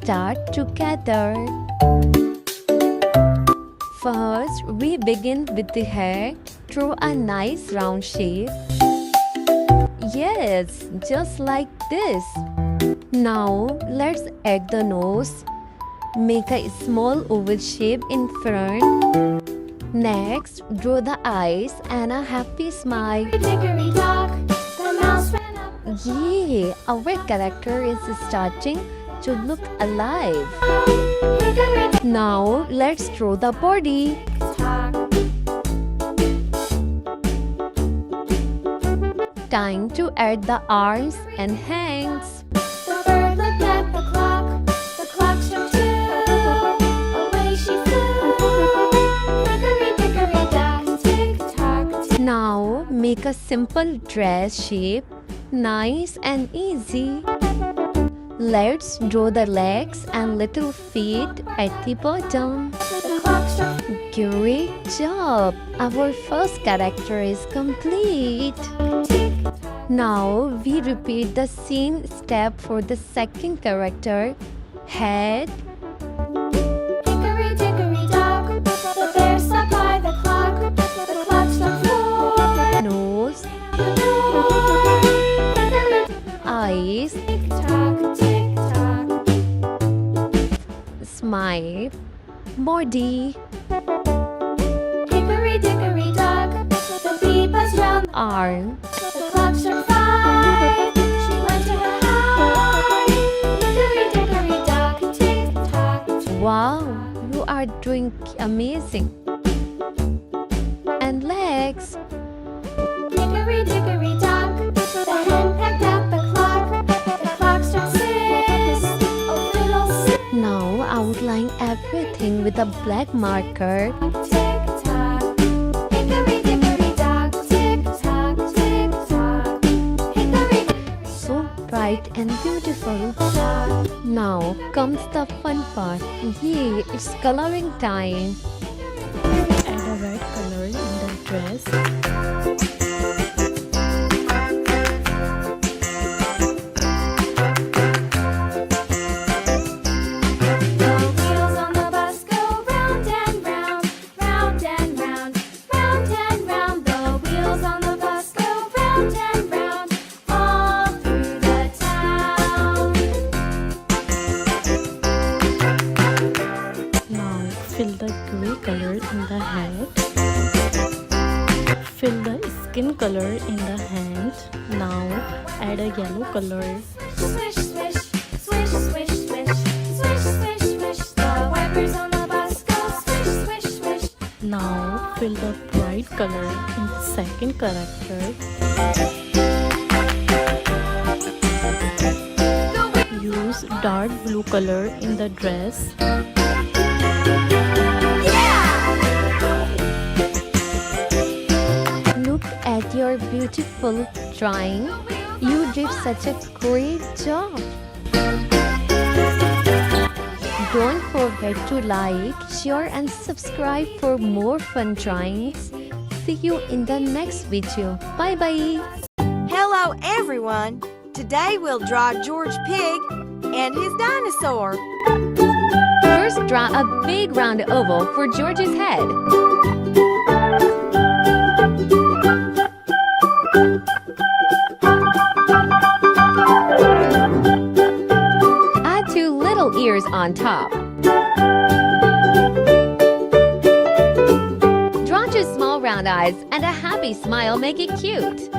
start together. First, we begin with the head. Draw a nice round shape. Yes, just like this. Now, let's add the nose. Make a small oval shape in front. Next, draw the eyes and a happy smile. Yeah, our character is starting to look alive. Now, let's draw the body. Time to add the arms and hands. The bird looked at the clock. The clock struck 2. Away she flew. Hickory dickory dock, tick tock, tick. Now, make a simple dress shape. Nice and easy. Let's draw the legs and little feet at the bottom. The clock struck. Great job! Our first character is complete. Now we repeat the same step for the second character. Head, Hickory dickory dock. The bear sat by the clock. The clock struck 4. nose, eyes, Tick tock, tick tock. smile, body, Hickory dickory dock. The bee buzzed round. arm, The clock struck 5. She went to her high. Hickory dickory dock, tick tock. Wow, you are doing amazing. And legs. Hickory dickory dock. The hen pecked at the clock. The clock struck 6. Oh, little sis. Now outline everything with a black marker. Tick tock. Hickory dickory dock. Tick tock, tick tock. Hickory So bright and beautiful. dock. Now comes the fun part. Yay, it's coloring time. Add a red color in the dress. The wheels on the bus go round and round, round and round, round and round. The wheels on the bus go round and round, all through the town. Now fill the gray color in the head. Fill the skin color in the hand. Now add a yellow color. Swish, swish, swish, swish, swish, swish, swish, swish. The wipers on the bus go swish, swish, swish. Now fill the bright color in the second character. Use dark blue color in the dress. Look at your beautiful drawing. You did such a great job. Don't forget to like, share and subscribe for more fun drawings. See you in the next video. Bye bye. Hello everyone! Today we'll draw George Pig and his dinosaur. First, draw a big round oval for George's head. Add 2 little ears on top. Draw 2 small round eyes and a happy smile. Make it cute.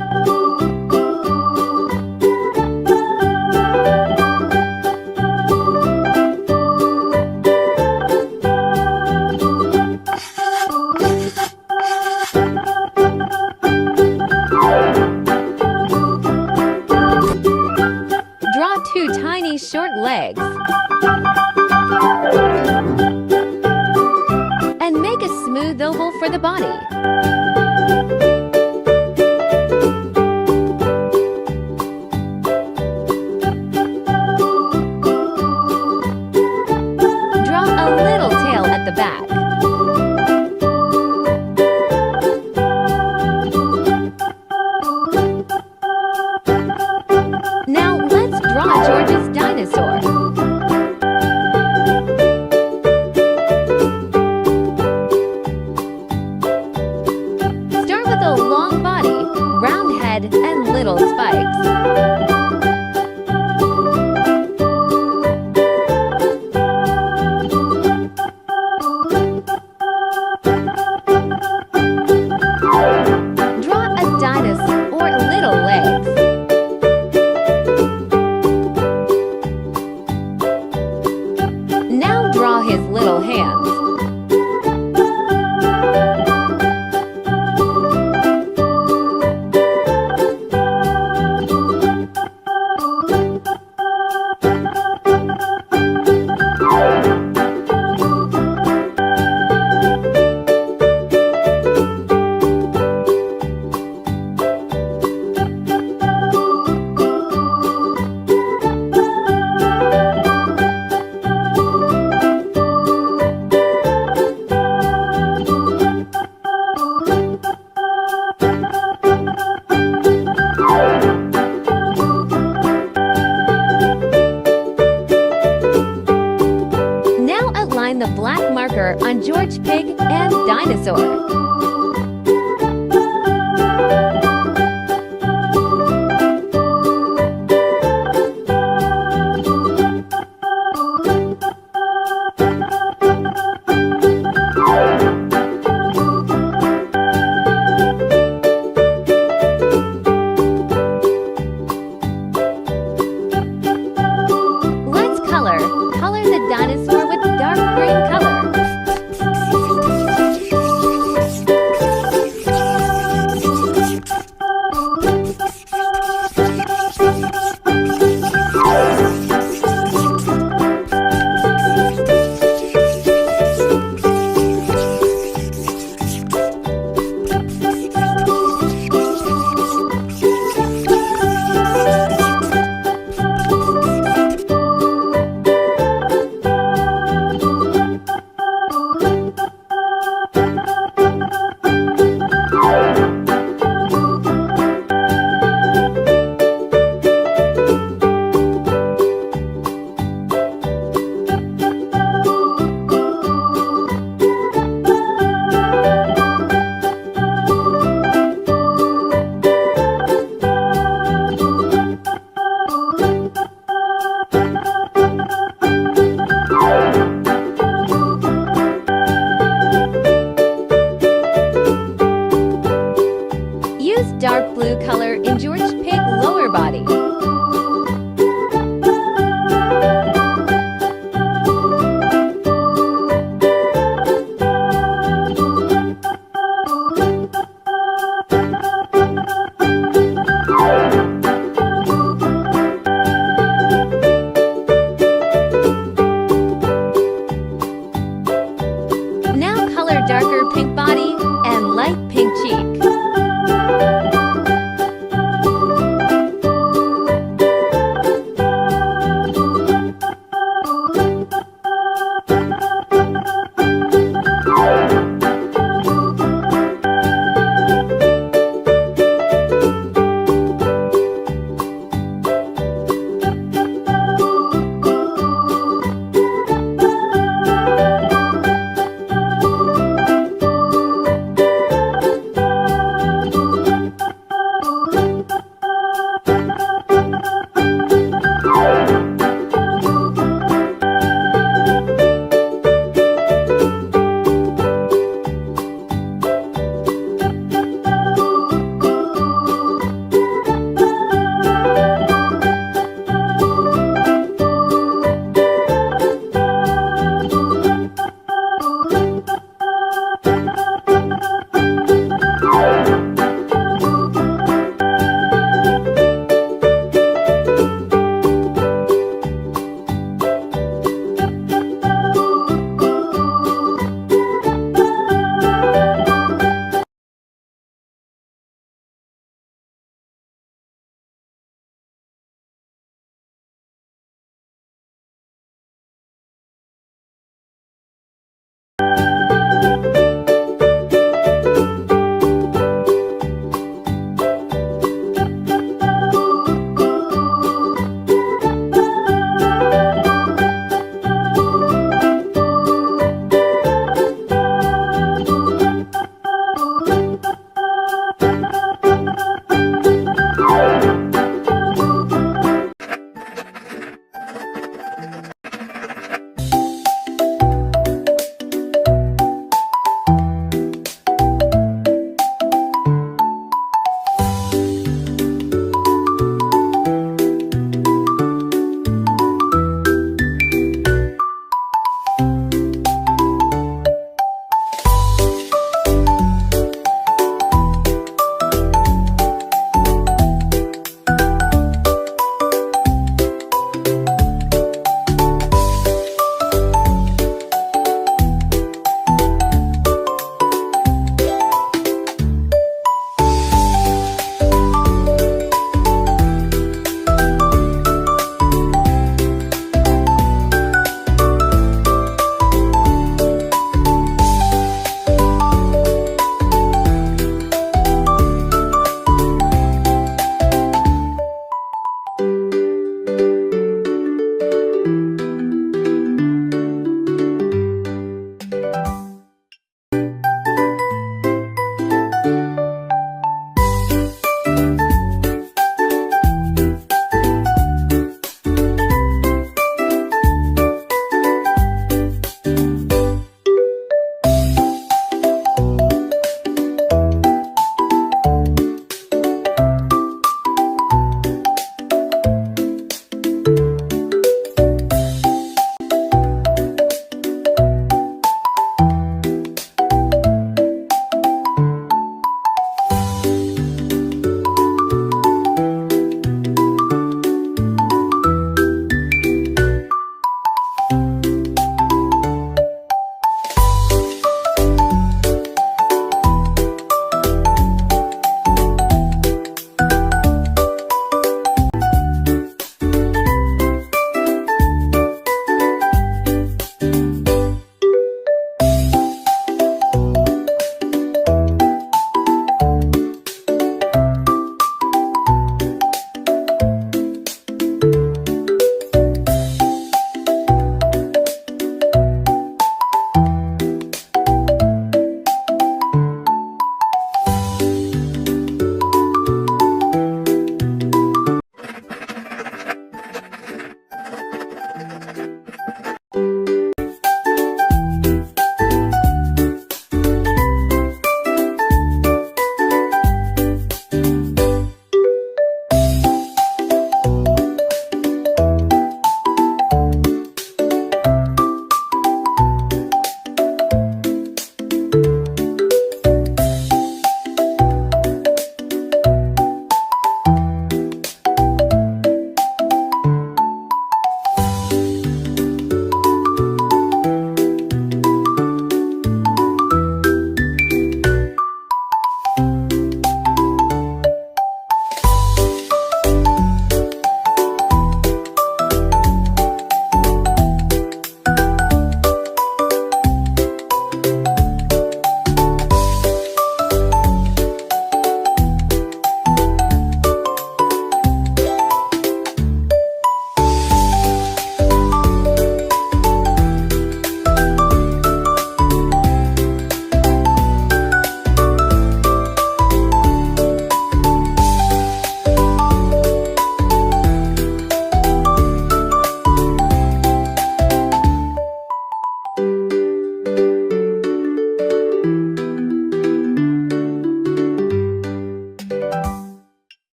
Draw 2 tiny short legs. And make a smooth oval for the body. Draw a little tail at the back. Now let's draw George's dinosaur. little hands. Now outline the black marker on George Pig and Dinosaur.